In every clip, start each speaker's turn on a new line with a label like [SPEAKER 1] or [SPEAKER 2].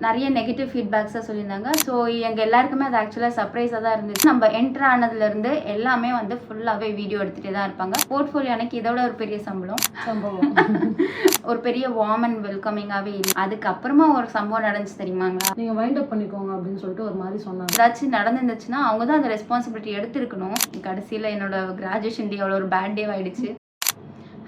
[SPEAKER 1] நிறைய நெகட்டிவ் ஃபீட்பேக்ஸாக சொல்லியிருந்தாங்க. ஸோ எங்கள் எல்லாருக்குமே அது ஆக்சுவலாக சர்ப்ரைஸாக தான் இருந்துச்சு. நம்ம என்ட்ரு ஆனதுலேருந்து எல்லாமே வந்து ஃபுல்லாகவே வீடியோ எடுத்துகிட்டே தான் இருப்பாங்க. போர்ட்ஃபோலியோ எனக்கு இதோட ஒரு பெரிய சம்பவம் ஒரு பெரிய வார்ம் அண்ட் வெல்கமிங்காகவே இல்லை. அதுக்கப்புறமா ஒரு சம்பவம் நடந்துச்சு தெரியுமாங்களா?
[SPEAKER 2] நீங்கள் வைண்ட் அப் பண்ணிக்கோங்க அப்படின்னு சொல்லிட்டு ஒரு மாதிரி சொன்னாங்க.
[SPEAKER 1] ஏதாச்சும் நடந்துருந்துச்சுன்னா அவங்க தான் அந்த ரெஸ்பான்சிபிலிட்டி எடுத்துருக்கணும். கடைசியில் என்னோட கிராஜுவேஷன் டே அவ்வளோ ஒரு பேட் டே ஆயிடுச்சு.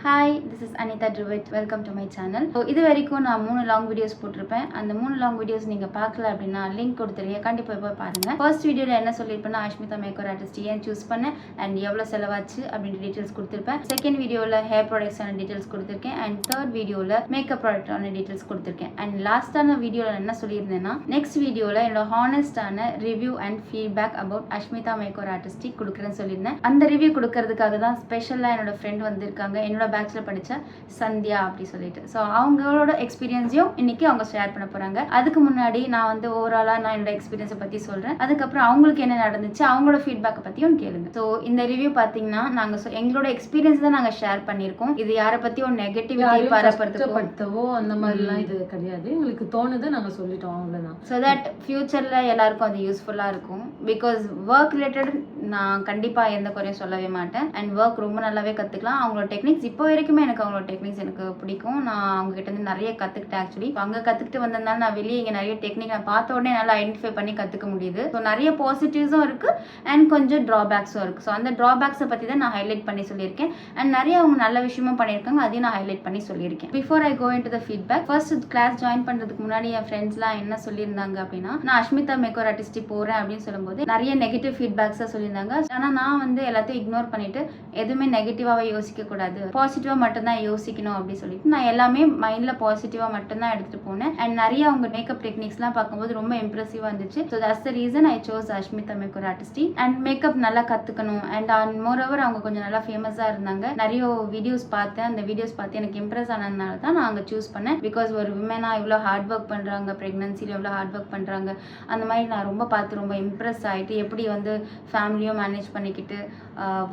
[SPEAKER 1] Hi, this is Anita Trivedi. Welcome to my channel. So இது வரைக்கும் நான் 3 லாங் வீடியோஸ் போட்டிருப்பேன். அந்த 3 லாங் வீடியோஸ் நீங்கள் பார்க்கல அப்படின்னா லிங்க் கொடுத்துருக்கேன், கண்டிப்பாக போய் பாருங்கள். ஃபர்ஸ்ட் வீடியோவில் என்ன சொல்லியிருப்பேன்னா அஷ்மிதா மேக்கர் ஆர்டிஸ்ட் ஏன் சூஸ் பண்ணேன் அண்ட் எவ்வளோ செலவாச்சு அப்படின்ற டீட்டெயில்ஸ் கொடுத்துருப்பேன். செகண்ட் வீடியோவில் ஹேர் ப்ராடக்ட்ஸான டீட்டெயில்ஸ் கொடுத்துருக்கேன். அண்ட் தேர்ட் வீடியோவில் மேக்கப் ப்ராடக்டான டீட்டெயில்ஸ் கொடுத்துருக்கேன். அண்ட் லாஸ்ட்டான வீடியோவில் என்ன சொல்லியிருந்தேன்னா நெக்ஸ்ட் வீடியோவில் என்னோட ஹானஸ்டான review and feedback about Ashmita maker artist கொடுக்குறேன்னு சொல்லியிருந்தேன். அந்த ரிவ்யூ கொடுக்கறதுக்காக தான் ஸ்பெஷலாக என்னோட ஃப்ரெண்ட் வந்திருக்காங்க, என்னோட பேட்ச்ல படிச்ச சந்தியா அப்படி சொல்லிட்டு. ஸோ அவங்களோட எக்ஸ்பீரியன்ஸையும் இன்னைக்கு அவங்க ஷேர் பண்ண போறாங்க. அதுக்கு முன்னாடி நான் வந்து ஓவராலா நான் என்னோட எக்ஸ்பீரியன்ஸை பத்தி சொல்றேன். அதுக்கப்புறம் அவங்களுக்கு என்ன நடந்துச்சு அவங்களோட ஃபீட்பேக்கை பத்தியும் கேளுங்க. ஸோ இந்த ரிவ்யூ பாத்தீங்கன்னா நாங்க எங்களோட எக்ஸ்பீரியன்ஸ் தான் நாங்க ஷேர் பண்ணியிருக்கோம். இது யாரை பத்தியும் நெகட்டிவிட்டி
[SPEAKER 2] பரப்படுத்தவோ அந்த மாதிரிலாம் இது கிடையாது. எங்களுக்கு தோணுது நாங்க சொல்லிட்டோம், அவ்வளவுதான்.
[SPEAKER 1] ஸோ தட் ஃபியூச்சர்ல எல்லாருக்கும் அது யூஸ்ஃபுல்லா இருக்கும். பிகாஸ் ஒர்க் ரிலேட்டட் நான் கண்டிப்பா எந்த குறையும் சொல்லவே மாட்டேன். அண்ட் ஒர்க் ரொம்ப நல்லாவே கத்துக்கலாம். அவங்களோட டெக்னிக்ஸ் இப்போ வரைக்குமே எனக்கு அவங்களோட டெக்னிக்ஸ் எனக்கு பிடிக்கும். நான் அவங்க கிட்ட இருந்து நிறைய கத்துக்கிட்டேன். ஆக்சுவலி அங்க கத்துக்கிட்டு வந்ததுனால நான் வெளியே இங்க நிறைய டெக்னிக் நான் பார்த்த உடனே நல்லா ஐடென்டிஃபை பண்ணி கத்துக்க முடியுது. ஸோ நிறைய பாசிட்டிவ்ஸும் இருக்கு அண்ட் கொஞ்சம் டிராபேக்ஸும் இருக்கு. ஸோ அந்த டிராபேக்ஸை பத்தி தான் நான் ஹைலைட் பண்ணி சொல்லியிருக்கேன். அண்ட் நிறைய அவங்க நல்ல விஷயமும் பண்ணியிருக்காங்க, அதையும் நான் ஹைலைட் பண்ணி சொல்லியிருக்கேன். Before I go into the feedback, first class join பண்றதுக்கு முன்னாடி என் ஃப்ரெண்ட்ஸ்லாம் என்ன சொல்லியிருந்தாங்க அப்படின்னா நான் அஷ்மிதா மேக்கர் ஆர்டிஸ்ட் போறேன் அப்படின்னு சொல்லும்போது நிறைய நெகட்டிவ் ஃபீட்பேக்ஸா சொல்லியிருந்தாங்க. ஆனா நான் வந்து எல்லாத்தையும் இக்னோர் பண்ணிட்டு எதுவுமே நெகட்டிவாவே யோசிக்க கூடாது, பாசிட்டிவா மட்டும் தான் யோசிக்கணும் அப்படின்னு சொல்லிட்டு நான் எல்லாமே மைண்ட்ல பாசிட்டிவா மட்டும் தான் எடுத்துட்டு போனேன். அண்ட் நிறைய அவங்க மேக்கப் டெக்னிக்ஸ்லாம் பார்க்கும்போது ரொம்ப இம்ப்ரெசிவா இருந்துச்சு. So that's the reason I chose Ashmita maker artist. And makeup நல்லா கத்துக்கணும். அண்ட் மோரோவர் அவங்க கொஞ்சம் நல்லா ஃபேமஸா இருந்தாங்க. நிறைய வீடியோஸ் பார்த்தேன். அந்த வீடியோஸ் பார்த்து எனக்கு இம்ப்ரெஸ் ஆனதுனால தான் நான் அங்கே சூஸ் பண்ணேன். பிகாஸ் ஒரு விமனா இவ்வளோ ஹார்ட் ஒர்க் பண்றாங்க, பிரெக்னன்சில எவ்வளோ ஹார்ட் ஒர்க் பண்றாங்க, அந்த மாதிரி நான் ரொம்ப பார்த்து ரொம்ப இம்ப்ரெஸ் ஆகிட்டு எப்படி வந்து ஃபேமிலியும் மேனேஜ் பண்ணிக்கிட்டு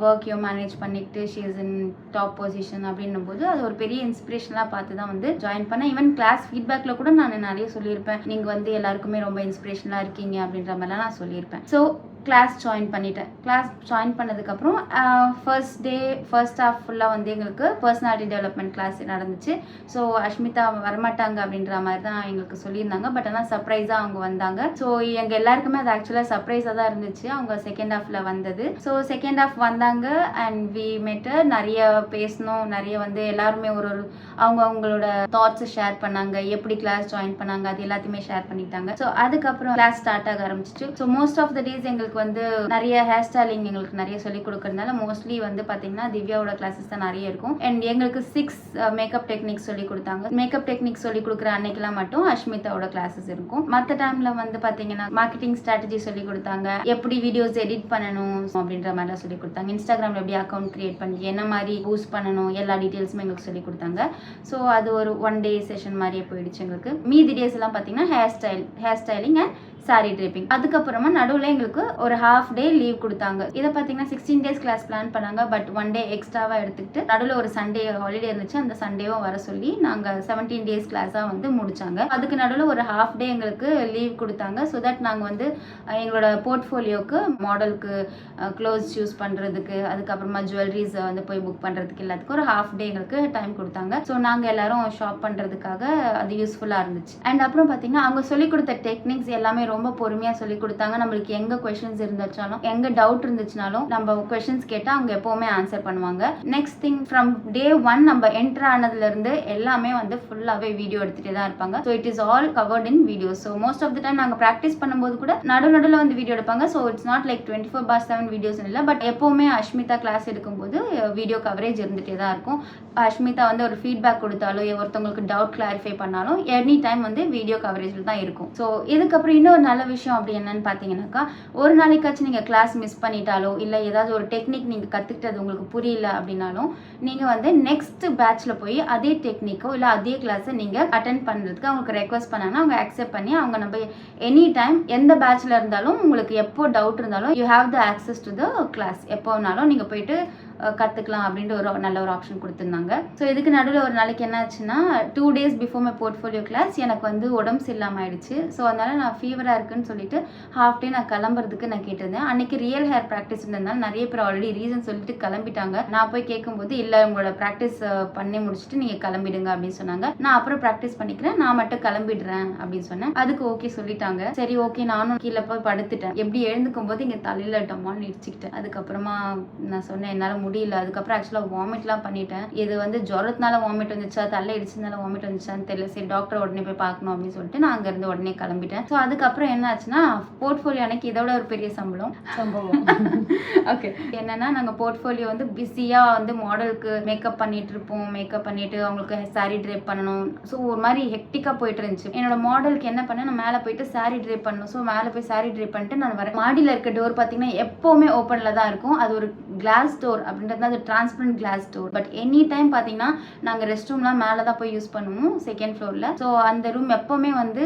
[SPEAKER 1] ஒர்க்கையும் மேனேஜ் பண்ணிக்கிட்டு she is in top position அப்படின்னும் போது அது ஒரு பெரிய இன்ஸ்பிரேஷனாக பார்த்து தான் வந்து ஜாயின் பண்ணேன். ஈவன் கிளாஸ் ஃபீட்பேக்கில் கூட நான் நிறைய சொல்லியிருப்பேன், நீங்கள் வந்து எல்லாருக்குமே ரொம்ப இன்ஸ்பிரேஷனாக இருக்கீங்க அப்படின்ற மாதிரிலாம் நான் சொல்லியிருப்பேன். ஸோ கிளாஸ் ஜாயின் பண்ணிட்டேன். கிளாஸ் ஜாயின் பண்ணதுக்கப்புறம் ஃபர்ஸ்ட் ஹாஃப் ஃபுல்லாக வந்து எங்களுக்கு பர்சனாலிட்டி டெவலப்மெண்ட் கிளாஸ் நடந்துச்சு. ஸோ அஷ்மிதா வரமாட்டாங்க அப்படின்ற மாதிரி தான் எங்களுக்கு சொல்லியிருந்தாங்க. பட் ஆனால் சர்ப்ரைஸாக அவங்க வந்தாங்க. ஸோ எங்கள் எல்லாருக்குமே அது ஆக்சுவலாக சர்ப்ரைஸாக தான் இருந்துச்சு அவங்க செகண்ட் ஹாஃபில் வந்தது. ஸோ செகண்ட் ஹாஃப் வந்தாங்க அண்ட் வி மெட், நிறைய பேசணும், நிறைய வந்து எல்லாருமே ஒரு அவங்களோட தாட்ஸை ஷேர் பண்ணாங்க, எப்படி கிளாஸ் ஜாயின் பண்ணாங்க அது எல்லாத்தையுமே ஷேர் பண்ணிட்டாங்க. ஸோ அதுக்கப்புறம் கிளாஸ் ஸ்டார்ட் ஆக ஆரம்பிச்சிச்சு. So most of the days எங்களுக்கு வந்து நிறைய ஹேர் ஸ்டைலிங் எங்களுக்கு நிறைய சொல்லி கொடுக்கறதுனால மோஸ்ட்லி வந்து பாத்தீங்கன்னா திவ்யாவோட கிளாஸஸ் தான் நிறைய இருக்கும். அண்ட் எங்களுக்கு 6 மேக்கப் டெக்னிக்ஸ் சொல்லி கொடுத்தாங்க. மேக்கப் டெக்னிக்ஸ் சொல்லி கொடுக்குற அன்னைக்கெல்லாம் மட்டும் அஷ்மிதாவோட கிளாஸஸ் இருக்கும். மற்ற டைம்ல வந்து பாத்தீங்கன்னா மார்க்கெட்டிங் ஸ்ட்ராட்டஜி சொல்லி கொடுத்தாங்க, எப்படி வீடியோஸ் எடிட் பண்ணணும் அப்படின்ற மாதிரிலாம் சொல்லி கொடுத்தாங்க. இன்ஸ்டாகிராம்ல எப்படி அக்கௌண்ட் கிரியேட் பண்ணி என்ன மாதிரி பூஸ்ட் பண்ணணும் எல்லா டீட்டெயில்ஸுமே எங்களுக்கு சொல்லி கொடுத்தாங்க. ஸோ அது ஒரு 1 டே செஷன் மாதிரியே போயிடுச்சு எங்களுக்கு. மீதி டேஸ் எல்லாம் பாத்தீங்கன்னா hair styling and sorry tripping. அதுக்கப்புறமா நடுவில் எங்களுக்கு ஒரு ஹாஃப் டே லீவ் கொடுத்தாங்க. இதை பார்த்தீங்கன்னா 16 டேஸ் கிளாஸ் பிளான் பண்ணாங்க. பட் 1 டே எக்ஸ்ட்ராவா எடுத்துக்கிட்டு நடுவில் ஒரு சண்டே ஹாலிடே இருந்துச்சு, அந்த சண்டேவும் வர சொல்லி நாங்கள் 17 டேஸ் கிளாஸாக வந்து முடிச்சாங்க. அதுக்கு நடுவில் ஒரு ஹாஃப் டே எங்களுக்கு லீவ் கொடுத்தாங்க. ஸோ தட் நாங்கள் வந்து எங்களோட போர்ட்ஃபோலியோக்கு மாடலுக்கு க்ளோஸ் சூஸ் பண்ணுறதுக்கு, அதுக்கப்புறமா ஜுவல்லரிஸ் வந்து போய் புக் பண்ணுறதுக்கு எல்லாத்துக்கும் ஒரு ஹாஃப் டே எங்களுக்கு டைம் கொடுத்தாங்க. ஸோ நாங்கள் எல்லாரும் ஷாப் பண்ணுறதுக்காக அது யூஸ்ஃபுல்லாக இருந்துச்சு. அண்ட் அப்புறம் பார்த்தீங்கன்னா அவங்க சொல்லிக் கொடுத்த டெக்னிக்ஸ் எல்லாமே ரொம்ப பொறுமையா சொல்லி கொடுத்தாங்க. நம்மளுக்கு எங்க क्वेश्चंस இருந்துச்சாலும் எங்க டவுட் இருந்துச்சுனாலும் நம்ம क्वेश्चंस கேட்டா அவங்க எப்பவுமே ஆன்சர் பண்ணுவாங்க. நெக்ஸ்ட் திங், ஃப்ரம் டே 1 நம்ம என்டர் ஆனதுல இருந்து எல்லாமே வந்து ஃபுல்லாவே வீடியோ எடுத்துட்டே தான் இருப்பாங்க. So it is all covered in video. So most of the time நாங்கள் ப்ராக்டிஸ் பண்ணும்போது கூட நடுவில் வந்து வீடியோ எடுப்பாங்க. So it's not like 24/7 videos இல்லை. பட் எப்பவுமே அஷ்மிதா கிளாஸ் எடுக்கும்போது வீடியோ கவரேஜ் இருந்துட்டே தான் இருக்கும். அஷ்மிதா வந்து ஒரு ஃபீட்பேக் கொடுத்தாலும் ஒருத்தவங்களுக்கு டவுட் கிளாரிஃபை பண்ணாலும் எனி டைம் வந்து வீடியோ கவரேஜில் தான் இருக்கும். ஸோ இதுக்கப்புறம் இன்னொரு நல்ல விஷயம் அப்படி என்னன்னு பார்த்தீங்கன்னாக்கா, ஒரு நாளைக்காச்சும் நீங்கள் கிளாஸ் மிஸ் பண்ணிட்டாலோ இல்லை ஏதாவது ஒரு டெக்னிக் நீங்கள் கற்றுக்கிட்டது உங்களுக்கு புரியல அப்படின்னாலும் நீங்கள் வந்து நெக்ஸ்ட் பேட்ச்ல போய் அதே டெக்னிக்கோ இல்லை அதே கிளாஸை நீங்கள் அட்டென்ட் பண்ணுறதுக்கு அவங்களுக்கு ரெக்வஸ்ட் பண்ணாங்கன்னா அவங்க அக்செப்ட் பண்ணி அவங்க நம்ம எனி டைம் எந்த பேட்ச்ல இருந்தாலும் உங்களுக்கு எப்போ டவுட் இருந்தாலும் you have the access to the class. எப்போ வேணாலும் நீங்கள் போயிட்டு கற்றுக்கலாம் அப்படின்ட்டு ஒரு நல்ல ஒரு ஆப்ஷன் கொடுத்துருந்தாங்க. ஸோ இதுக்கு நடுவில் ஒரு நாளைக்கு என்ன ஆச்சுன்னா 2 days before my portfolio class எனக்கு வந்து உடம்பு சரியில்லாமல் ஆயிடுச்சு. ஸோ அதனால் நான் ஃபீவராக இருக்குன்னு சொல்லிட்டு ஹாஃப் டே நான் கிளம்புறதுக்கு நான் கேட்டிருந்தேன். அன்றைக்கி ரியல் ஹேர் ப்ராக்டிஸ் இருந்ததுனால நிறைய பேர் ஆல்ரெடி ரீசன் சொல்லிட்டு கிளம்பிட்டாங்க. நான் போய் கேட்கும்போது இல்லை உங்களோட ப்ராக்டிஸ் பண்ணி முடிச்சுட்டு நீங்கள் கிளம்பிடுங்க அப்படின்னு சொன்னாங்க. நான் அப்புறம் ப்ராக்டிஸ் பண்ணிக்கிறேன், நான் மட்டும் கிளம்பிடுறேன் அப்படின்னு சொன்னேன். அதுக்கு ஓகே சொல்லிட்டாங்க. சரி ஓகே, நானும் கீழே போய் படுத்துட்டேன். எப்படி எழுந்துக்கும் போது இங்கே தலையில் டம்மான்னு இடிச்சுக்கிட்டேன். அதுக்கப்புறமா நான் சொன்னேன் என்னால் முடியல. அதுக்கப்புறம் ஆக்சுவலாக வாமிட்லாம் பண்ணிட்டேன். இது வந்து ஜுரத்தினால வாமிட் வந்துச்சா தலை இடிச்சதுனால வாமிட் வந்துச்சான்னு தெரியல. சரி டாக்டர் உடனே போய் பார்க்கணும் அப்படின்னு சொல்லிட்டு நான் அங்கேருந்து உடனே கிளம்பிட்டேன். ஸோ அதுக்கப்புறம் என்ன ஆச்சுன்னா போர்ட்ஃபோலியோ அன்னைக்கு இதோட ஒரு பெரிய சம்பவம் ஓகே என்னன்னா நாங்கள் போர்ட்ஃபோலியோ வந்து பிஸியாக வந்து மாடலுக்கு மேக்கப் பண்ணிட்டு இருப்போம். மேக்கப் பண்ணிட்டு அவங்களுக்கு சாரீ ட்ரேப் பண்ணணும். ஸோ ஒரு மாதிரி ஹெக்டிக்காக போயிட்டு இருந்துச்சு. என்னோட மாடலுக்கு என்ன பண்ணேன், நான் மேலே போயிட்டு சாரீ ட்ரேப் பண்ணணும். ஸோ மேலே போய் சாரீ ட்ரேப் பண்ணிட்டு நான் வரேன். மாடியில் இருக்க டோர் பார்த்தீங்கன்னா எப்போவுமே ஓப்பனில் தான் இருக்கும். அது ஒரு கிளாஸ் டோர் அப்படின்றது அது transparent class door. But any time பார்த்தீங்கன்னா நாங்கள் ரெஸ்ட் ரூம்லாம் மேலே தான் போய் யூஸ் பண்ணுவோம் செகண்ட் ஃப்ளோரில். ஸோ அந்த ரூம் எப்போவுமே வந்து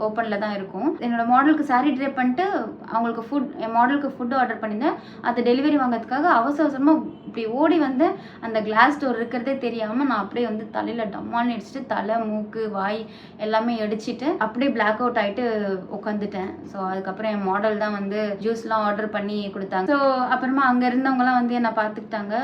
[SPEAKER 1] ஓப்பனில் தான் இருக்கும். என்னோட மாடலுக்கு சாரீ ட்ரேப் பண்ணிட்டு அவங்களுக்கு என் மாடலுக்கு ஃபுட் ஆர்டர் பண்ணியிருந்தேன். அது டெலிவரி வாங்கிறதுக்காக அவசரமாக இப்படி ஓடி வந்து அந்த கிளாஸ் டோர் இருக்கிறதே தெரியாமல் நான் அப்படியே வந்து தலையில் டம்மான்னு அடிச்சுட்டு தலை மூக்கு வாய் எல்லாமே அடிச்சுட்டு அப்படியே பிளாக் அவுட் ஆகிட்டு உட்காந்துட்டேன். ஸோ அதுக்கப்புறம் என் மாடல் தான் வந்து ஜூஸ்லாம் ஆர்டர் பண்ணி கொடுத்தாங்க. ஸோ அப்புறமா அங்கே இருந்தவங்கலாம் வந்து என்னை பார்த்துக்கிட்டாங்க.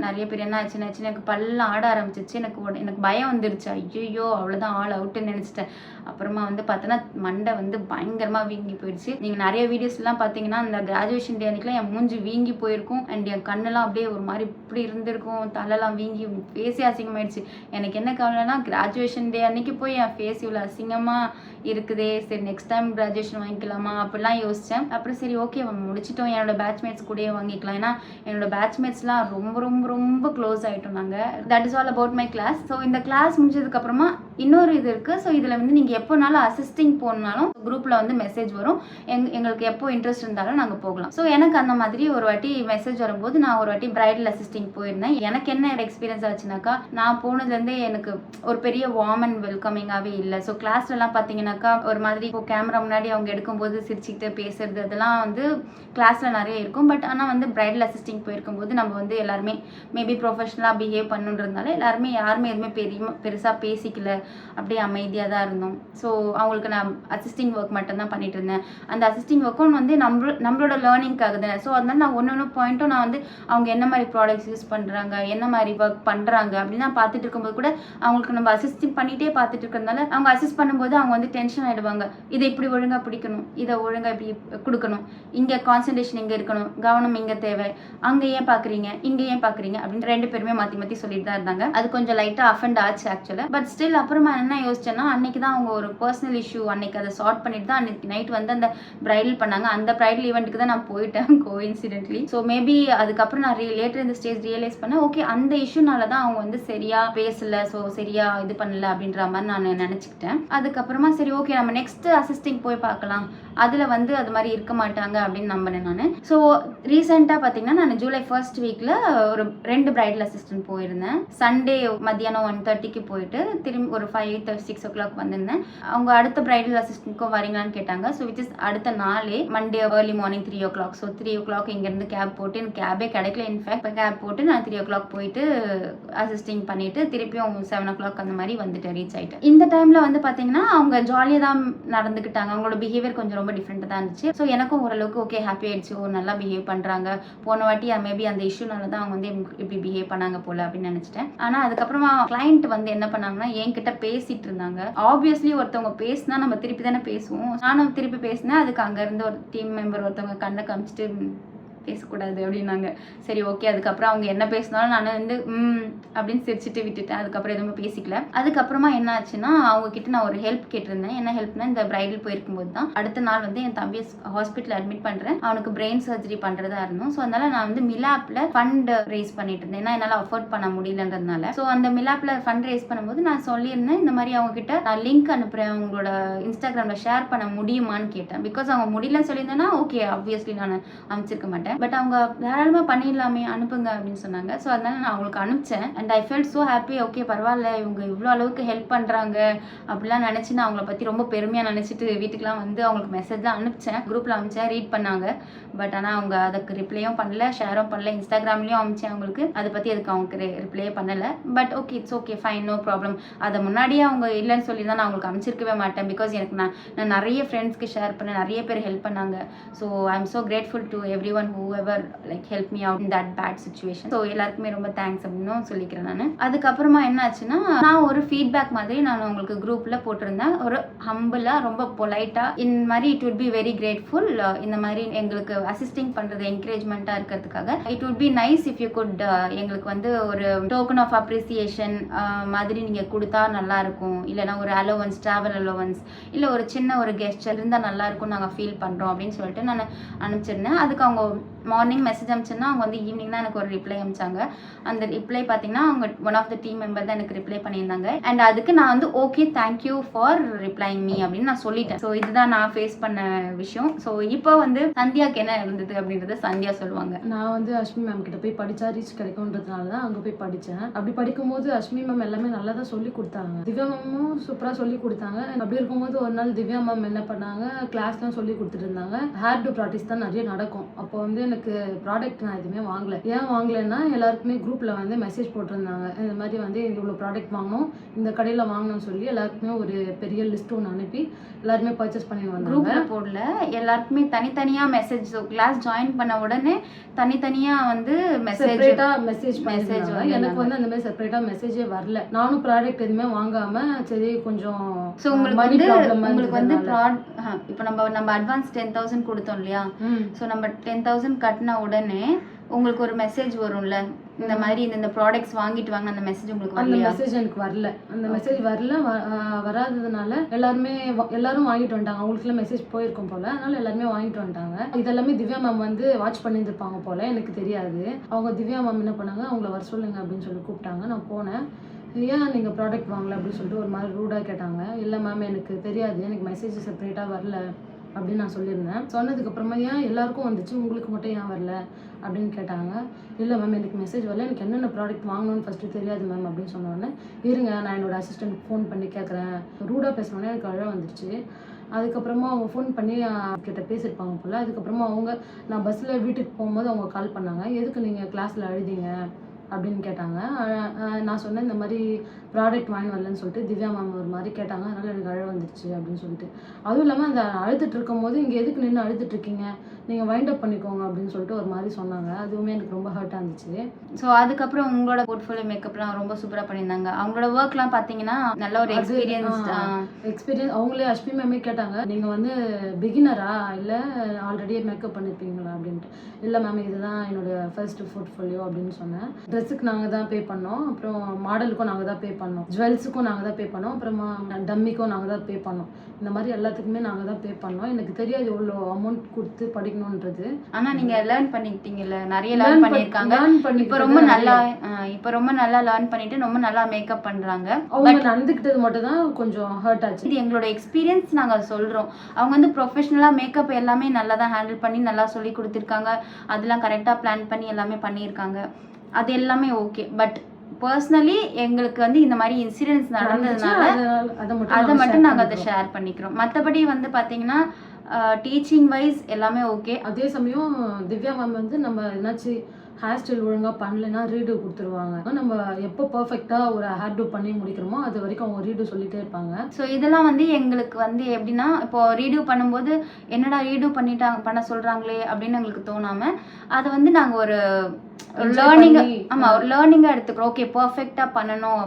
[SPEAKER 1] நிறைய பேர் என்ன ஆச்சுன்னு எனக்கு பல்லாம் ஆட ஆரம்பிச்சிச்சு. எனக்கு பயம் வந்துருச்சு. ஐயோ அவ்வளோதான் ஆல் அவுட்டுன்னு நினச்சிட்டேன். அப்புறமா வந்து பார்த்தோன்னா மண்டை வந்து பயங்கரமாக வீங்கி போயிடுச்சு. நீங்கள் நிறைய வீடியோஸ்லாம் பார்த்தீங்கன்னா அந்த கிராஜுவேஷன் டே அன்றைக்கெலாம் என் மூஞ்சி வீங்கி போயிருக்கும். அண்ட் என் கண்ணெல்லாம் அப்படியே ஒரு மாதிரி இப்படி இருந்திருக்கும். தலைலாம் வீங்கி ஃபேஸே அசிங்கமாயிடுச்சு. எனக்கு என்ன கவலைன்னா கிராஜுவேஷன் டே அன்றைக்கி போய் என் ஃபேஸ் இவ்வளோ அசிங்கமாக இருக்குதே, சரி நெக்ஸ்ட் டைம் கிராஜுவேஷன் வாங்கிக்கலாமா அப்படிலாம் யோசித்தேன். அப்புறம் சரி ஓகே முடிச்சிட்டோம், என்னோட பேட்ச்மேட்ஸ் கூடயே வாங்கிக்கலாம். ஏன்னா என்னோட பேட்ச்மேட்ஸ்லாம் ரொம்ப ரொம்ப ரொம்ப க்ளோஸ் ஆகிட்டோம் நாங்கள். That is all about my class. So இந்த கிளாஸ் முடிஞ்சதுக்கப்புறமா இன்னொரு இது இருக்குது. ஸோ இதில் வந்து நீங்கள் எப்போனாலும் அசிஸ்டிங் போனாலும் குரூப்பில் வந்து மெசேஜ் வரும். எங்களுக்கு எப்போ இன்ட்ரெஸ்ட் இருந்தாலும் நாங்கள் போகலாம். ஸோ எனக்கு அந்த மாதிரி ஒரு வாட்டி மெசேஜ் வரும்போது நான் ஒரு வாட்டி பிரைடல் அசிஸ்டிங் போயிருந்தேன். எனக்கு என்ன எக்ஸ்பீரியன்ஸ் ஆச்சுனாக்கா, நான் போனதுலேருந்தே எனக்கு ஒரு பெரிய வார்ம் அண்ட் வெல்கமிங்காகவே இல்லை. ஸோ கிளாஸ்லலாம் பார்த்தீங்கன்னாக்கா ஒரு மாதிரி இப்போ கேமரா முன்னாடி அவங்க எடுக்கும்போது சிரிச்சுக்கிட்டு பேசுறது அதெல்லாம் வந்து கிளாஸில் நிறைய இருக்கும். பட் ஆனால் வந்து பிரைடல் அசிஸ்டிங் போயிருக்கும்போது நம்ம வந்து எல்லாருமே மேபி ப்ரொஃபஷனலாக பிஹேவ் பண்ணுன்றதுனால யாருமே எதுவுமே பெருசாக பேசிக்கல, அப்படியே அமைதியாக தான் இருந்தோம். ஸோ அவங்களுக்கு நான் அசிஸ்டிங் ஒர்க் மட்டும்தான் பண்ணிட்டு இருந்தேன். அந்த அசிஸ்டிங் ஒர்க்கும் வந்து நம்மளோட லேர்னிங்காக தானே. ஸோ அதனால நான் ஒன்று பாயிண்ட்டும் நான் வந்து அவங்க என்ன மாதிரி ப்ராடக்ட்ஸ் யூஸ் பண்ணுறாங்க, என்ன மாதிரி ஒர்க் பண்ணுறாங்க அப்படின்னு நான் பார்த்துட்டு இருக்கும்போது கூட அவங்களுக்கு நம்ம அசிஸ்டிங் பண்ணிகிட்டே பார்த்துட்டு இருக்கிறதுனால அவங்க அசிஸ்ட் பண்ணும்போது அவங்க வந்து டென்ஷன் ஆகிடுவாங்க. இதை இப்படி ஒழுங்காக பிடிக்கணும், இதை ஒழுங்காக இப்படி கொடுக்கணும், இங்கே கான்சன்ட்ரேஷன் இங்கே இருக்கணும், கவனம் இங்கே தேவை, அங்கே ஏன் பார்க்குறீங்க, இங்கே ஏன் பார்க்குறீங்க அப்படின்னு 2 பேருமே மாற்றி சொல்லிட்டு தான் இருந்தாங்க. அது கொஞ்சம் லைட்டாக அஃபெண்ட் ஆச்சு ஆக்சுவலாக. பட் ஸ்டில் அப்புறமா என்ன யோசிச்சேன்னா, அன்னைக்கு தான் அவங்க ஒரு பர்சனல் இஷ்யூ அன்னைக்கு அதை சார்ட் பண்ணிட்டு தான் அன்னைக்கு நைட் வந்து அந்த பிரைடல் பண்ணாங்க. அந்த பிரைடல் ஈவெண்ட்டுக்கு தான் நான் போயிட்டேன் கோஇன்சிடென்ட்லி. ஸோ மேபி அதுக்கப்புறம் நான் லேட்டர் இந்த ஸ்டேஜ் ரியலைஸ் பண்ணேன், ஓகே அந்த இஷ்யூனால தான் அவங்க வந்து சரியா பேசல, ஸோ சரியா இது பண்ணல அப்படின்ற மாதிரி நான் நினச்சிக்கிட்டேன். அதுக்கப்புறமா சரி ஓகே நம்ம நெக்ஸ்ட் அசிஸ்டிங் போய் பார்க்கலாம், அதில் வந்து அது மாதிரி இருக்க மாட்டாங்க அப்படின்னு நம்பினேன் நான். ஸோ ரீசெண்டாக பார்த்தீங்கன்னா நான் ஜூலை 1st வீக்கில் ஒரு 2 பிரைடல் அசிஸ்டன்ட் போயிருந்தேன். சண்டே மத்தியானம் 1:30க்கு போயிட்டு திரும்பி ஒரு 5-6 o'clock வந்திருந்தேன். அவங்க அடுத்த பிரைடல் அசிஸ்டன்ட்க்கும் வரீங்களான்னு கேட்டாங்க. ஸோ விச் இஸ் அடுத்த நாளே Monday early morning 3 o'clock. So 3 o'clock இங்கேருந்து கேப் போட்டு எனக்கு கேபே கிடைக்கல. இன்ஃபேக்ட் கேப் போட்டு நான் 3 o'clock போயிட்டு அசிஸ்டிங் பண்ணிட்டு திருப்பியும் 7 o'clock அந்த மாதிரி வந்துட்டு ரீச் ஆகிட்டேன். இந்த டைமில் வந்து பார்த்தீங்கன்னா அவங்க ஜாலியாக தான் நடந்துக்கிட்டாங்க. அவங்களோட பிஹேவியர் கொஞ்சம் ரொம்ப டிஃப்ரெண்ட்டாக தான் இருந்துச்சு. ஸோ எனக்கும் ஓரளவுக்கு ஓகே ஹாப்பி ஆயிடுச்சு, ஓ நல்லா பிஹேவ் பண்ணுறாங்க, போன வாட்டி மேபி அந்த இஷ்யூனால தான் அவங்க வந்து இப்படி பிஹேவ் பண்ணாங்க போல அப்படின்னு நினச்சிட்டேன். ஆனால் அதுக்கப்புறமா கிளைண்ட் வந்து என்ன பண்ணாங்கன்னா என்கிட்ட பேசிட்டு இருந்தாங்க. ஆப்வியஸ்லி ஒருத்தவங்க பேசினா நம்ம திருப்பி தானே பேசுவோம். நானும் திருப்பி பேசினேன். அதுக்கு அங்கேருந்து ஒரு டீம் மெம்பர் ஒருத்தவங்க கண்ணை காமிச்சிட்டு பேசக்கூடாது அப்படின்னாங்க. சரி ஓகே. அதுக்கப்புறம் அவங்க என்ன பேசினாலும் நான் வந்து அப்படின்னு சிரிச்சுட்டு விட்டுட்டேன். அதுக்கப்புறம் எதுவுமே பேசிக்கல. அதுக்கப்புறமா என்ன ஆச்சுன்னா அவங்க கிட்ட நான் ஒரு ஹெல்ப் கேட்டிருந்தேன். என்ன ஹெல்ப்னா, இந்த பிரைடல் போயிருக்கும்போது தான் அடுத்த நாள் வந்து என் தம்பியை ஹாஸ்பிட்டல் அட்மிட் பண்ணுறேன், அவனுக்கு பிரெயின் சர்ஜரி பண்ணுறதா இருந்தோம். ஸோ அதனால நான் வந்து மிலாப்ல ஃபண்ட் ரேஸ் பண்ணிட்டு இருந்தேன். ஏன்னா என்னால் அஃபோர்ட் பண்ண முடியலன்றதுனால. ஸோ அந்த மிலாப்ல ஃபண்ட் ரேஸ் பண்ணும்போது நான் சொல்லியிருந்தேன், இந்த மாதிரி அவங்க கிட்ட நான் லிங்க் அனுப்புகிறேன், அவங்களோட இன்ஸ்டாகிராமில் ஷேர் பண்ண முடியுமான்னு கேட்டேன். பிகாஸ் அவங்க முடியலன்னு சொல்லியிருந்தேன்னா ஓகே ஆப்வியஸ்லி நான் அனுப்பிச்சிருக்க மாட்டேன். மாட்டேன். பட் அவங்க தாராளமாக பண்ணிடலாமே, அனுப்புங்க அப்படின்னு சொன்னாங்க. ஸோ அதனால நான் அவங்களுக்கு அனுப்பிச்சேன். And I felt so happy. Okay பரவாயில்ல, இவங்க இவ்வளோ அளவுக்கு ஹெல்ப் பண்ணுறாங்க அப்படிலாம் நினச்சி நான் அவங்கள பற்றி ரொம்ப பெருமையாக நினச்சிட்டு வீட்டுக்குலாம் வந்து அவங்களுக்கு மெசேஜ்லாம் அனுப்பிச்சேன். குரூப்பில் அனுப்பிச்சேன், ரீட் பண்ணாங்க. பட் ஆனால் அவங்க அதுக்கு ரிப்ளையும் பண்ணல, ஷேரும் பண்ணல. இன்ஸ்டாகிராம்லேயும் அனுப்பிச்சேன் அவங்களுக்கு, அதை பற்றி அதுக்கு அவங்களுக்கு ரிப்ளையே பண்ணலை. But okay, it's okay, fine, no problem. அதை முன்னாடியே அவங்க இல்லைன்னு சொல்லி தான் நான் அவங்களுக்கு அனுப்பிச்சிருக்கவே மாட்டேன். பிகாஸ் எனக்கு நான் நிறைய ஃப்ரெண்ட்ஸ்க்கு ஷேர் பண்ணேன், நிறைய பேர் ஹெல்ப் பண்ணாங்க. So I am so grateful to everyone whoever like help me out in that bad situation. So எல்லாருக்குமே ரொம்ப தேங்க்ஸ் அப்படின்னு சொல்லிக்கிறேன் நான். அதுக்கப்புறமா என்ன ஆச்சுன்னா, நான் ஒரு ஃபீட்பேக் மாதிரி நான் உங்களுக்கு குரூப்பில் போட்டிருந்தேன். ஒரு ஹம்பிளாக, ரொம்ப பொலைட்டாக, இந்த மாதிரி it would be very grateful, இந்த மாதிரி எங்களுக்கு அசிஸ்டிங் பண்ணுறது என்கரேஜ்மெண்ட்டாக இருக்கிறதுக்காக it would be nice if you good எங்களுக்கு வந்து ஒரு டோக்கன் ஆஃப் அப்ரிசியேஷன் மாதிரி நீங்கள் கொடுத்தா நல்லாயிருக்கும். இல்லைனா ஒரு அலோவன்ஸ், ட்ராவல் அலோவன்ஸ், இல்லை ஒரு சின்ன ஒரு கெஸ்டர் இருந்தால் நல்லாயிருக்கும், நாங்கள் ஃபீல் பண்ணுறோம் அப்படின்னு சொல்லிட்டு நான் அனுப்பிச்சிருந்தேன். அதுக்கு அவங்க மார்னிங் மெசேஜ் அனுப்பிச்சேன்னா அவங்க வந்து ஈவினிங் தான் எனக்கு ஒரு ரிப்ளை அனுப்பிச்சாங்க. அந்த ரிப்ளை பார்த்தீங்கன்னா அவங்க one of the team member தான் எனக்கு ரிப்ளை பண்ணியிருந்தாங்க. அண்ட் அதுக்கு நான் வந்து okay thank you for replying me அப்படின்னு நான் சொல்லிட்டேன். ஸோ இதுதான் நான் ஃபேஸ் பண்ண விஷயம். ஸோ இப்போ வந்து சந்தியாவுக்கு என்ன இருந்தது அப்படின்றத சந்தியா சொல்லுவாங்க.
[SPEAKER 2] நான் வந்து அஷ்மி மேம் கிட்ட போய் படித்தா ரீச் கிடைக்கும்ன்றதுனால தான் அங்கே போய் படித்தேன். அப்படி படிக்கும்போது அஷ்மி மேம் எல்லாமே நல்லா தான் சொல்லி கொடுத்தாங்க. திவ்யா மேமும் சூப்பராக சொல்லி கொடுத்தாங்க. அப்படி இருக்கும்போது ஒரு நாள் திவ்யா மேம் என்ன பண்ணாங்க, கிளாஸ்லாம் சொல்லி கொடுத்துட்டு இருந்தாங்க. ஹேர் டு ப்ராக்டிஸ் தான் நிறைய நடக்கும். அப்போ வந்து எனக்கு ப்ராடக்ட் நான் எதுவுமே வாங்கலை. ஏன் வாங்கலைன்னா, எல்லாருக்குமே குரூப்பில் வந்து மெசேஜ் போட்டிருந்தாங்க, இந்த மாதிரி வந்து இவ்வளோ ப்ராடக்ட் வாங்கணும், இந்த கடையில் வாங்கணும்னு சொல்லி எல்லாருக்குமே ஒரு பெரிய லிஸ்ட் ஒன்று அனுப்பி எல்லாருமே பர்ச்சேஸ் பண்ணி வந்தாங்க.
[SPEAKER 1] குரூப்பில் போடல, எல்லாருக்குமே தனித்தனியாக மெசேஜ். கிளாஸ் ஜாயின் பண்ண உடனே தனித்தனியாக வந்து மெசேஜ்
[SPEAKER 2] எனக்கு வந்து அந்த மாதிரி செப்பரேட்டாக மெசேஜே வரல. நானும் ப்ராடக்ட் எதுவுமே வாங்காம சரி கொஞ்சம்.
[SPEAKER 1] ஸோ உங்களுக்கு வந்து இப்போ நம்ம அட்வான்ஸ் 10,000 கொடுத்தோம் இல்லையா? ஸோ நம்ம 10,000 கட்டின உடனே உங்களுக்கு ஒரு மெசேஜ் வரும்ல, இந்த மாதிரி இந்த ப்ராடக்ட்ஸ் வாங்கிட்டு வாங்க, அந்த மெசேஜ் உங்களுக்கு வரல?
[SPEAKER 2] அந்த மெசேஜ் எனக்கு வரல. அந்த மெசேஜ் வரல. வராததுனால எல்லாரும் வாங்கிட்டு வந்துட்டாங்க. அவங்களுக்குலாம் மெசேஜ் போயிருக்கும் போல, அதனால எல்லாருமே வாங்கிட்டு வந்துட்டாங்க. இதெல்லாமே திவ்யா மேம் வந்து வாட்ச் பண்ணியிருப்பாங்க போல, எனக்கு தெரியாது. அவங்க திவ்யா மேம் என்ன பண்ணாங்க, அவங்கள வர சொல்லுங்க அப்படின்னு சொல்லி கூப்பிட்டாங்க. நான் போனேன். ஏன் நீங்கள் ப்ராடக்ட் வாங்கல அப்படின்னு சொல்லிட்டு ஒரு மாதிரி ரூடாக கேட்டாங்க. இல்லை மேம் எனக்கு தெரியாது, எனக்கு மெசேஜ் செப்பரேட்டாக வரல அப்படின்னு நான் சொல்லியிருந்தேன். சொன்னதுக்கப்புறமா ஏன் எல்லாருக்கும் வந்துச்சு, உங்களுக்கு மட்டும் ஏன் வரல அப்படின்னு கேட்டாங்க. இல்லை மேம் எனக்கு மெசேஜ் வரல, எனக்கு என்னென்ன ப்ராடக்ட் வாங்கணும்னு ஃபஸ்ட்டு தெரியாது மேம் அப்படின்னு சொன்னோன்னே, இருங்க நான் என்னோட அசிஸ்டன்ட் ஃபோன் பண்ணி கேட்குறேன். ரூடாக பேசினோன்னே எனக்கு அழ வந்துருச்சு. அதுக்கப்புறமா அவங்க ஃபோன் பண்ணி கிட்ட பேசியிருப்பாங்க போல். அதுக்கப்புறமா அவங்க நான் பஸ்ஸில் வீட்டுக்கு போகும்போது அவங்க கால் பண்ணாங்க. எதுக்கு நீங்கள் கிளாஸில் அழுதிங்க அப்படின்னு கேட்டாங்க. நான் சொன்னேன் இந்த மாதிரி ப்ராடக்ட் வாங்கி வரலன்னு சொல்லிட்டு. திவ்யா மேம் ஒரு மாதிரி கேட்டாங்க, அதனால் எனக்கு அழ வந்துருச்சு அப்படின்னு சொல்லிட்டு. அதுவும் இல்லாமல் அந்த அழுதுட்டு இருக்கும் போது இங்கே எதுக்கு நின்று அழுதுட்டு இருக்கீங்க, நீங்கள் வைண்ட் அப் பண்ணிக்கோங்க அப்படின்னு சொல்லிட்டு ஒரு மாதிரி சொன்னாங்க. அதுவுமே எனக்கு ரொம்ப ஹர்ட்டாக இருந்துச்சு.
[SPEAKER 1] ஸோ அதுக்கப்புறம் உங்களோட போர்ட்ஃபோலியோ மேக்கப்லாம் ரொம்ப சூப்பராக பண்ணியிருந்தாங்க. அவங்களோட ஒர்க்லாம் பார்த்தீங்கன்னா நல்ல ஒரு எக்ஸ்பீரியன்ஸ்.
[SPEAKER 2] அவங்களே அஷ்மி மேமே கேட்டாங்க, நீங்கள் வந்து பிகினரா இல்லை ஆல்ரெடி மேக்கப் பண்ணியிருப்பீங்களா அப்படின்ட்டு. இல்லை மேம் இதுதான் என்னோட ஃபர்ஸ்ட் போர்ட்ஃபோலியோ அப்படின்னு சொன்னேன். ட்ரெஸ்ஸுக்கு நாங்கள் தான் பே பண்ணோம், அப்புறம் மாடலுக்கும் நாங்கள் தான் பே பண்ணோம், ஜுவல்ஸுக்கும் நாங்கள் தான் பே பண்ணோம், அப்புறமா டம்மிக்கும் நாங்கள் தான் பே பண்ணோம். இந்த மாதிரி எல்லாத்துக்குமே நாங்கள் தான் பே பண்ணோம். எனக்கு தெரியாது எவ்வளோ அமௌண்ட் கொடுத்து படிக்கணுன்றது.
[SPEAKER 1] ஆனால் நீங்கள் லேர்ன் பண்ணிக்கிட்டீங்கல்ல, நிறைய லேர்ன் பண்ணியிருக்காங்க. இப்போ ரொம்ப நல்லா லேர்ன் பண்ணிட்டு ரொம்ப நல்லா மேக்கப் பண்ணுறாங்க.
[SPEAKER 2] அவங்க நடந்துக்கிட்டது மட்டும் தான் கொஞ்சம் ஹர்ட் ஆச்சு.
[SPEAKER 1] இது எங்களோட எக்ஸ்பீரியன்ஸ் நாங்கள் சொல்கிறோம். அவங்க வந்து ப்ரொஃபஷ்னலாக மேக்கப் எல்லாமே நல்லா தான் ஹேண்டில் பண்ணி நல்லா சொல்லி கொடுத்துருக்காங்க. அதெல்லாம் கரெக்டாக பிளான் பண்ணி எல்லாமே பண்ணியிருக்காங்க. அது எல்லாமே ஓகே. பட் பர்சனலி எங்களுக்கு வந்து இந்த மாதிரி இன்சிடென்ட்ஸ் நடந்ததுனால அதை மட்டும் நாங்கள் அதை ஷேர் பண்ணிக்கிறோம். மற்றபடி வந்து பார்த்தீங்கன்னா டீச்சிங் வைஸ் எல்லாமே ஓகே.
[SPEAKER 2] அதே சமயம் திவ்யா மேம் வந்து நம்ம என்னாச்சு ஹேர் ஸ்டைல் ஒழுங்காக பண்ணலைன்னா ரீடு கொடுத்துருவாங்க. நம்ம எப்போ பர்ஃபெக்டாக ஒரு ஹேர் டூ பண்ணி முடிக்கிறோமோ அது வரைக்கும் அவங்க ரீடு சொல்லிகிட்டே இருப்பாங்க.
[SPEAKER 1] ஸோ இதெல்லாம் வந்து எங்களுக்கு வந்து எப்படின்னா, இப்போ ரீடியூ பண்ணும்போது என்னடா ரீடியூ பண்ண சொல்கிறாங்களே அப்படின்னு எங்களுக்கு தோணாமல் அதை வந்து நாங்கள் ஒரு லேர்னிங்காக எடுத்துக்கிறோம். ஓகே பர்ஃபெக்டாக பண்ணணும்,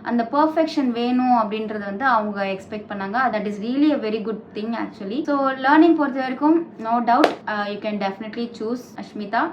[SPEAKER 1] அந்த பர்ஃபெக்ஷன் வேணும் அப்படின்றது வந்து அவங்க எக்ஸ்பெக்ட் பண்ணாங்க. That is really a very good thing actually. So learning பொறுத்த வரைக்கும் no doubt you can definitely choose Ashmita.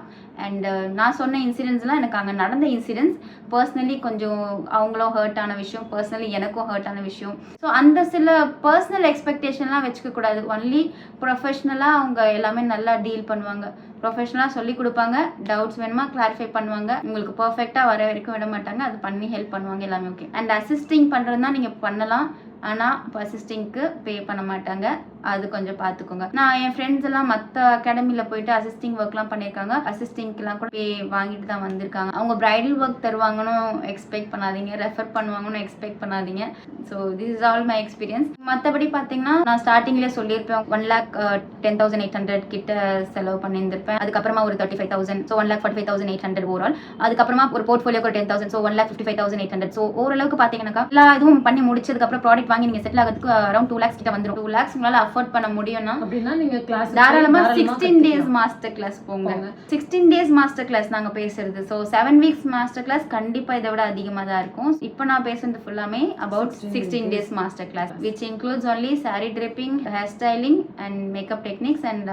[SPEAKER 1] And நான் சொன்ன இன்சிடென்ட்ஸ்லாம் எனக்கு அங்கே நடந்த இன்சிடென்ட்ஸ். பர்சனலி கொஞ்சம் அவங்களும் ஹர்ட் ஆன விஷயம், பர்சனலி எனக்கும் ஹர்ட் ஆன விஷயம். ஸோ அந்த சில பர்சனல் எக்ஸ்பெக்டேஷன்லாம் வச்சுக்கக்கூடாது. ஒன்லி ப்ரொஃபஷ்னலாக அவங்க எல்லாமே நல்லா டீல் பண்ணுவாங்க, ப்ரொஃபஷ்னலாக சொல்லி கொடுப்பாங்க, டவுட்ஸ் வேணுமா கிளாரிஃபை பண்ணுவாங்க, உங்களுக்கு பர்ஃபெக்டாக வர வரைக்கும் விட மாட்டாங்க, அது பண்ணி ஹெல்ப் பண்ணுவாங்க, எல்லாமே ஓகே. அண்ட் அசிஸ்டிங் பண்ணுறது தான் நீங்கள் பண்ணலாம். ஆனால் இப்போ அசிஸ்டிங்க்கு பே பண்ண மாட்டாங்க. அது கொஞ்சம் பார்த்துக்கோங்க. நான் என் ஃப்ரெண்ட்ஸ் எல்லாம் மற்ற அகாடமியில் போயிட்டு அசிஸ்டிங் ஒர்க்லாம் பண்ணியிருக்காங்க. அசிஸ்டிங்க்கெலாம் கூட பே வாங்கிட்டு தான் வந்திருக்காங்க. அவங்க பிரைடல் ஒர்க் தருவாங்கன்னு எக்ஸ்பெக்ட் பண்ணாதீங்க, ரெஃபர் பண்ணுவாங்கன்னு எக்ஸ்பெக்ட் பண்ணாதீங்க. So this is all my experience. மற்றபடி பார்த்தீங்கன்னா நான் ஸ்டார்டிங்லேயே சொல்லியிருப்பேன் 1,10,800 கிட்ட செலவு பண்ணியிருந்திருப்பேன். அதுக்கப்புறமா ஒரு 35,000, ஸோ 1,45,800 ஓவரால். அதுக்கப்புறமா ஒரு போர்ட்ஃபோலியோக்கு ஒரு 10,000, ஸோ 1,55,800. ஸோ ஓரளவுக்கு பார்த்தீங்கன்னாக்கா எல்லா இதுவும் பண்ணி முடிச்சதுக்கப்புறம் ப்ராடக்ட் வாங்கி நீங்கள் செட்டில் ஆகிறதுக்கு அரௌண்ட் 2 lakhs கிட்ட வந்துடும். 2 lakhs உங்களால் அஃபோர்ட் பண்ண முடியும்னா
[SPEAKER 2] அப்படின்னா நீங்க கிளாஸ்
[SPEAKER 1] தாராளமா 16 days மாஸ்டர் கிளாஸ் போங்க. 16 days மாஸ்டர் கிளாஸ் நாங்க பேசுறது. ஸோ 7 weeks மாஸ்டர் கிளாஸ் கண்டிப்பா இதை விட அதிகமாக தான் இருக்கும். இப்போ நான் பேசுறது ஃபுல்லாமே about 16 days master class which includes only saree draping, hair styling and makeup techniques and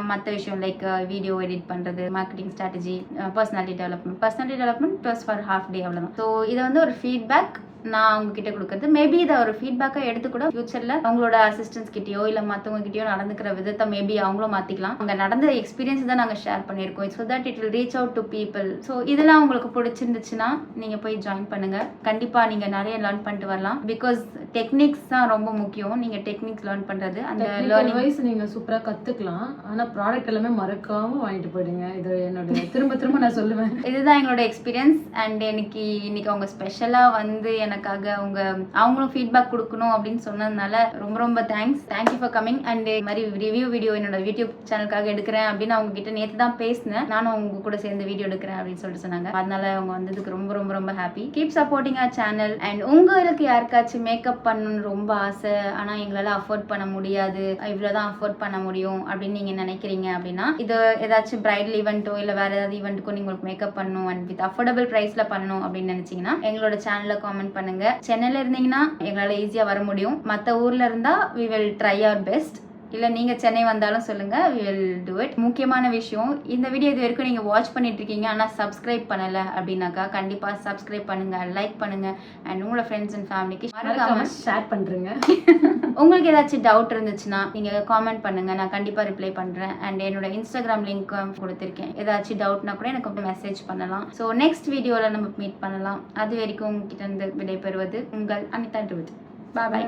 [SPEAKER 1] மற்ற விஷயம் லைக் வீடியோ எடிட் பண்றது, marketing strategy, personality development plus for half day அவ்வளோதான். ஸோ இதை வந்து ஒரு ஃபீட்பேக் நான் உங்ககிட்ட கொடுக்குறது. மேபி இதை ஒரு ஃபீட்பேக்காக எடுத்து கூட ஃபியூச்சரில் அவங்களோட அசிஸ்டன்ஸ் கிட்டயோ இல்லை மற்றவங்க கிட்டயோ நடந்துக்கிற விதத்தை மேபி அவங்களும் மாற்றிக்கலாம். அங்கே நடந்த எக்ஸ்பீரியன்ஸ் தான் நாங்கள் ஷேர் பண்ணியிருக்கோம். So that it will reach out to people. So இதெல்லாம் உங்களுக்கு பிடிச்சிருந்துச்சுன்னா நீங்கள் போய் ஜாயின் பண்ணுங்கள். கண்டிப்பாக நீங்கள் நிறைய லேர்ன் பண்ணிட்டு வரலாம். பிகாஸ் டெக்னிக்ஸ் தான் ரொம்ப முக்கியம். நீங்கள் டெக்னிக்ஸ் லேர்ன் பண்ணுறது அந்த லேர்னிங் வைஸ்
[SPEAKER 2] நீங்கள் சூப்பராக கற்றுக்கலாம். ஆனால் ப்ராடக்ட் எல்லாமே மறக்காமல் வாங்கிட்டு போயிடுங்க. இது என்னோட திரும்ப நான் சொல்லுவேன். இதுதான்
[SPEAKER 1] எங்களோட எக்ஸ்பீரியன்ஸ். அண்ட் இன்னைக்கு அவங்க ஸ்பெஷலாக வந்து எனக்காக அவங்களும் ஃபீட்பேக் கொடுக்கணும் அப்படின்னு சொன்னதுனால ரொம்ப ரொம்ப தேங்க்யூ ஃபார் கமிங். அண்ட் இது மாதிரி ரிவ்யூ வீடியோ என்னோட யூடியூப் சேனலுக்காக எடுக்கிறேன் அப்படின்னு அவங்க கிட்ட நேற்று தான் பேசினேன். நானும் அவங்க கூட சேர்ந்து வீடியோ எடுக்கிறேன் அப்படின்னு சொல்லிட்டு சொன்னாங்க. அதனால அவங்க வந்ததுக்கு ரொம்ப ரொம்ப ரொம்ப happy. Keep supporting our channel. And உங்களுக்கு யாருக்காச்சும் மேக்கப் பண்ணணும்னு ரொம்ப ஆசை, ஆனால் எங்களால் அஃபோர்ட் பண்ண முடியாது, இவ்வளோதான் அஃபோர்ட் பண்ண முடியும் அப்படின்னு நீங்கள் நினைக்கிறீங்க அப்படின்னா, இது ஏதாச்சும் பிரைடல் ஈவெண்ட்டோ இல்லை வேற ஏதாவது ஈவெண்ட்டுக்கோ உங்களுக்கு மேக்கப் பண்ணணும் அண்ட் வித் அஃபோர்டபுள் ப்ரைஸில் பண்ணணும் அப்படின்னு நினச்சிங்கன்னா எங்களோட சேனலில் காமெண்ட் பண்ணுங்க. சென்னையில் இருந்தீங்கன்னா எங்களால் ஈஸியாக வர முடியும். மற்ற ஊரில் இருந்தால் we will try our best. இல்லை நீங்கள் சென்னை வந்தாலும் சொல்லுங்கள், we will do it. முக்கியமான விஷயம், இந்த வீடியோ இது வரைக்கும் நீங்கள் வாட்ச் பண்ணிட்டு இருக்கீங்க ஆனால் சப்ஸ்கிரைப் பண்ணலை அப்படின்னாக்கா கண்டிப்பாக சப்ஸ்கிரைப் பண்ணுங்கள், லைக் பண்ணுங்கள் அண்ட் உங்களோட ஃப்ரெண்ட்ஸ் அண்ட் ஃபேமிலிக்கு
[SPEAKER 2] ஷேர் பண்ணுறேங்க.
[SPEAKER 1] உங்களுக்கு ஏதாச்சும் டவுட் இருந்துச்சுன்னா நீங்கள் காமெண்ட் பண்ணுங்கள், நான் கண்டிப்பாக ரிப்ளை பண்ணுறேன். அண்ட் என்னோட இன்ஸ்டாகிராம் லிங்க் கொடுத்துருக்கேன். ஏதாச்சும் டவுட்னா கூட எனக்கு மெசேஜ் பண்ணலாம். ஸோ நெக்ஸ்ட் வீடியோவில் நம்ம மீட் பண்ணலாம். அது வரைக்கும் உங்ககிட்ட இருந்து விடைபெறுவது உங்கள் அனிதா டுவிட். பாய்.